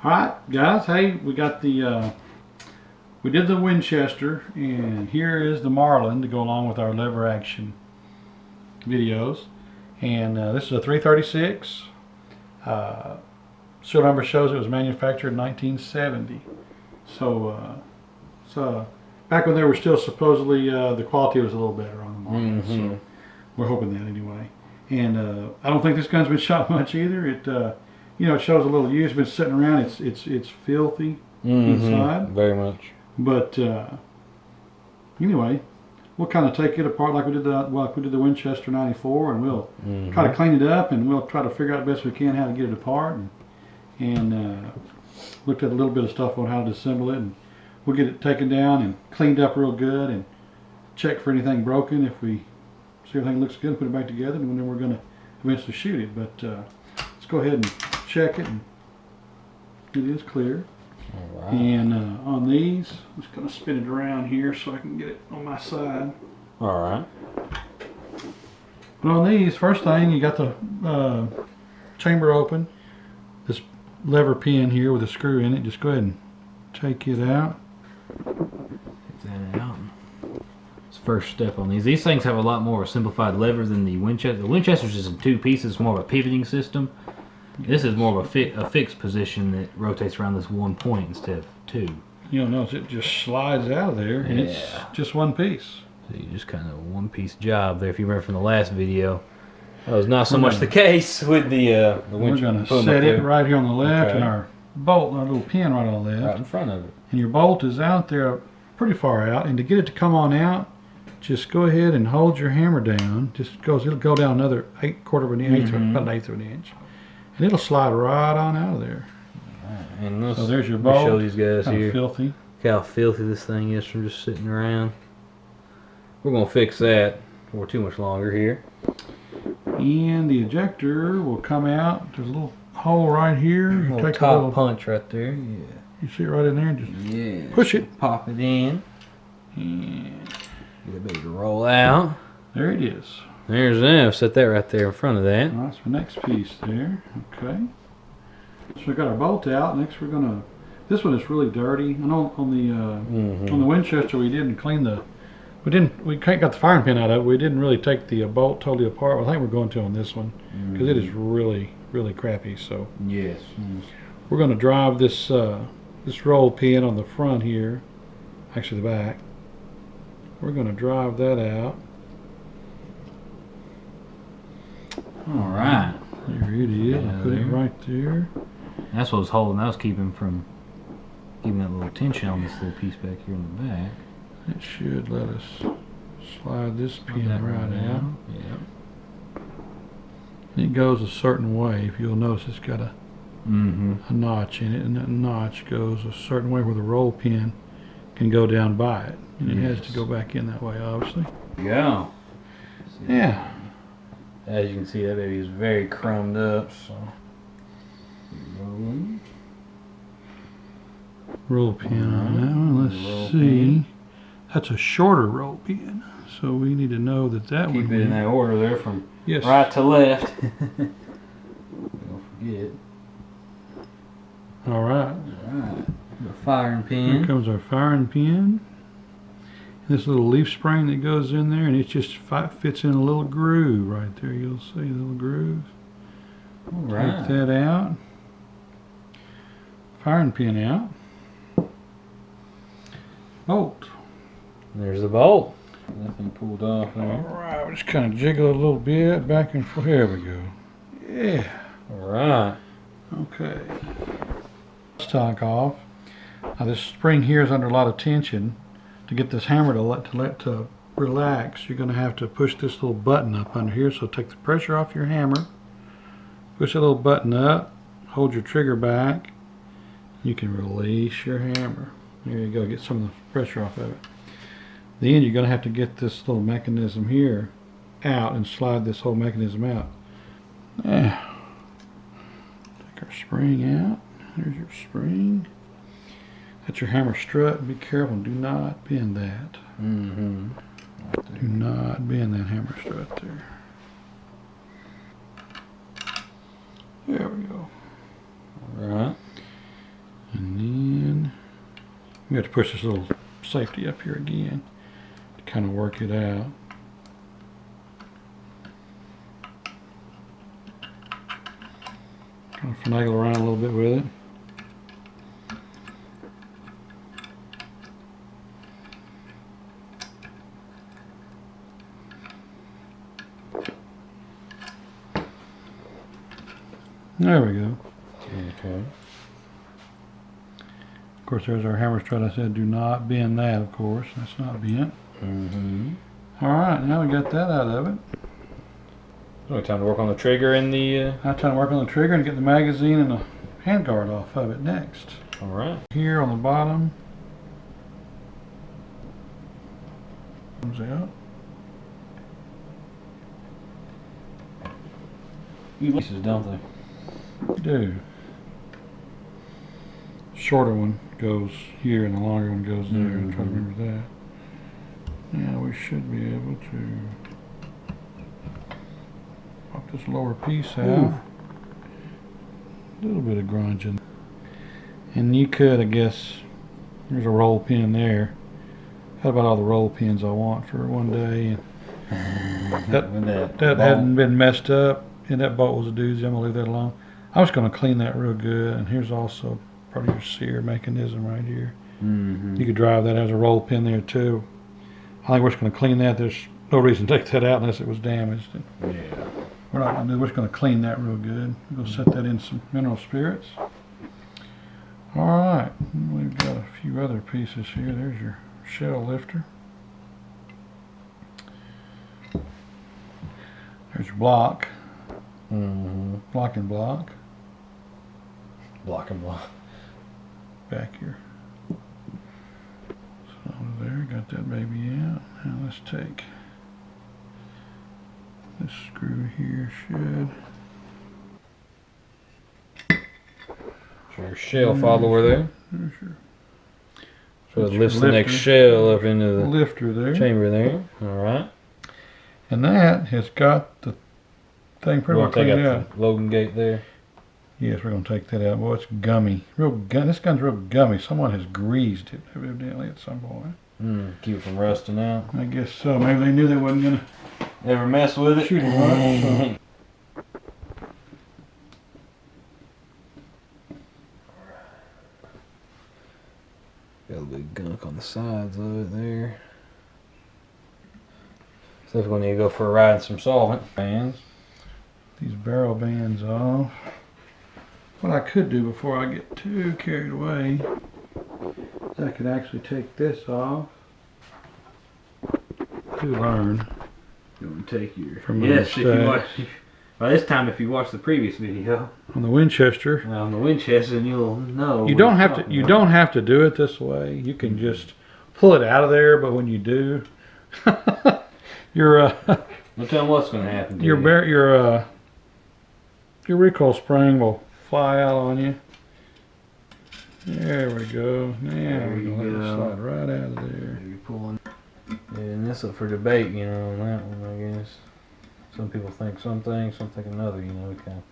Alright guys, hey, we got the we did the Winchester, and here is the Marlin to go along with our lever action videos. And this is a 336. Serial number shows it was manufactured in 1970. So back when they were still supposedly the quality was a little better on the Marlin. So we're hoping that anyway. And I don't think this gun's been shot much either. It you know, it shows a little use. It's been sitting around. It's filthy inside. Very much. But anyway, we'll kind of take it apart like we did the Winchester 94, and we'll try to clean it up, and we'll try to figure out the best we can how to get it apart, and looked at a little bit of stuff on how to disassemble it, and we'll get it taken down and cleaned up real good, and check for anything broken. If we see everything looks good, put it back together, and then we're going to eventually shoot it. But let's go ahead and check it, and it is clear. All right. And on these, I'm just going to spin it around here so I can get it on my side. All right. But on these, first thing, you got the chamber open. This lever pin here with a screw in it. Just go ahead and take it out. Take that out. It's the first step on these. These things have a lot more simplified lever than the Winchester. The Winchester's just in two pieces, more of a pivoting system. This is more of a fixed position that rotates around this one point instead of two. You'll notice it just slides out of there, and it's just one piece. So you just kind of a one-piece job there. If you remember from the last video, that was not so much the case with the Winchester. We're going to set it right here on the left, and our bolt, our little pin right on the left. Right in front of it. And your bolt is out there pretty far out, and to get it to come on out, just go ahead and hold your hammer down. It'll go down another quarter of an inch, or about an eighth of an inch. And it'll slide right on out of there. And this, so there's your bolt. Show these guys here. Filthy. Look how filthy this thing is from just sitting around. We're going to fix that for too much longer here. And the ejector will come out. There's a little hole right here. You take a little punch right there. Yeah. You see it right in there. Just push it. Pop it in. And get it ready to roll out. There it is. There's that. Set that right there in front of that. That's the next piece there. Okay. So we got our bolt out. Next we're gonna. This one is really dirty. I know on the Winchester we didn't clean the. We got the firing pin out of it. We didn't really take the bolt totally apart. Well, I think we're going to on this one because it is really crappy. So yes, we're going to drive this this roll pin on the front here, actually the back. We're going to drive that out. All right. There it is. I'll put it right there. That's what was holding. That was keeping that little tension on this little piece back here in the back. It should let us slide this pin right out. Yeah. It goes a certain way. If you'll notice, it's got a notch in it, and that notch goes a certain way where the roll pin can go down by it. And it has to go back in that way, obviously. Yeah. Yeah. As you can see, that baby is very crumbed up. So. Roll pin on that one. Let's see. That's a shorter roll pin, so we need to know that one. Keep it in that order there from right to left. Don't forget. All right. The firing pin. Here comes our firing pin. This little leaf spring that goes in there, and it just fits in a little groove right there. You'll see the little groove. All right. Take that out. Firing pin out. Bolt. There's the bolt. Nothing pulled off there. Alright, we'll just kind of jiggle it a little bit back and forth. There we go. Yeah. Alright. Okay. Stock off. Now this spring here is under a lot of tension. To get this hammer to relax, you're going to have to push this little button up under here. So take the pressure off your hammer. Push the little button up. Hold your trigger back. You can release your hammer. There you go. Get some of the pressure off of it. Then you're going to have to get this little mechanism here out and slide this whole mechanism out. Yeah. Take our spring out. There's your spring. That's your hammer strut. Be careful. Do not bend that. Do not bend that hammer strut there. There we go. All right. Now, have to push this little safety up here again to kind of work it out. Kind of finagle around a little bit with it. There we go. Okay. Of course, there's our hammer strut. I said do not bend that, of course. That's not bent. Mm-hmm. Alright, now we got that out of it. So time to work on the trigger and the... Now time to work on the trigger and get the magazine and the handguard off of it next. Alright. Here on the bottom. Comes out. Pieces, don't they? Do. Shorter one goes here and the longer one goes there. I'm trying to remember that. Now we should be able to pop this lower piece out. Ooh. A little bit of grunge in. And you could, I guess, there's a roll pin there. How about all the roll pins I want for one day? That hadn't been messed up, and that bolt was a doozy. I'm gonna leave that alone. I was gonna clean that real good, and here's also part of your sear mechanism right here. You could drive that as a roll pin there too. I think we're just gonna clean that. There's no reason to take that out unless it was damaged. Yeah. We're not gonna do. We're just gonna clean that real good. We'll set that in some mineral spirits. All right, we've got a few other pieces here. There's your shell lifter. There's your block. Block and block. Block and block. Back here. So there, got that baby out. Now let's take this screw here. So your shell follower there. There's your So it That's lifts your the next lifter. shell up into the lifter there. chamber there. Alright. And that has got the thing pretty We're well going to take cleaned out out. the Logan gate there. Yes, we're going to take that out. Boy, it's gummy. Real this gun's real gummy. Someone has greased it evidently at some point. Keep it from rusting out. I guess so. Maybe they knew they wasn't going Ever mess with to it? shoot him right. So. Got a little bit of gunk on the sides of it there. So if we need to go for a ride in some solvent. Bands. These barrel bands off. What I could do before I get too carried away is I could actually take this off to learn. You want to take your... From my yes, if you mistakes. watch... By this time, if you watch the previous video On the Winchester, on the Winchester, then you'll know. you what don't I'm have to. talking You about. don't have to do it this way. You can just pull it out of there. But when you do, your Don't tell them what's going to happen to your you. your recoil spring will fly out on you. There we go. Now There we're you gonna let it go. slide right out of there. You're pulling. Yeah, and that's up for debate, you know, on that one, I guess. Some people think some things, some think another, you know, kind of.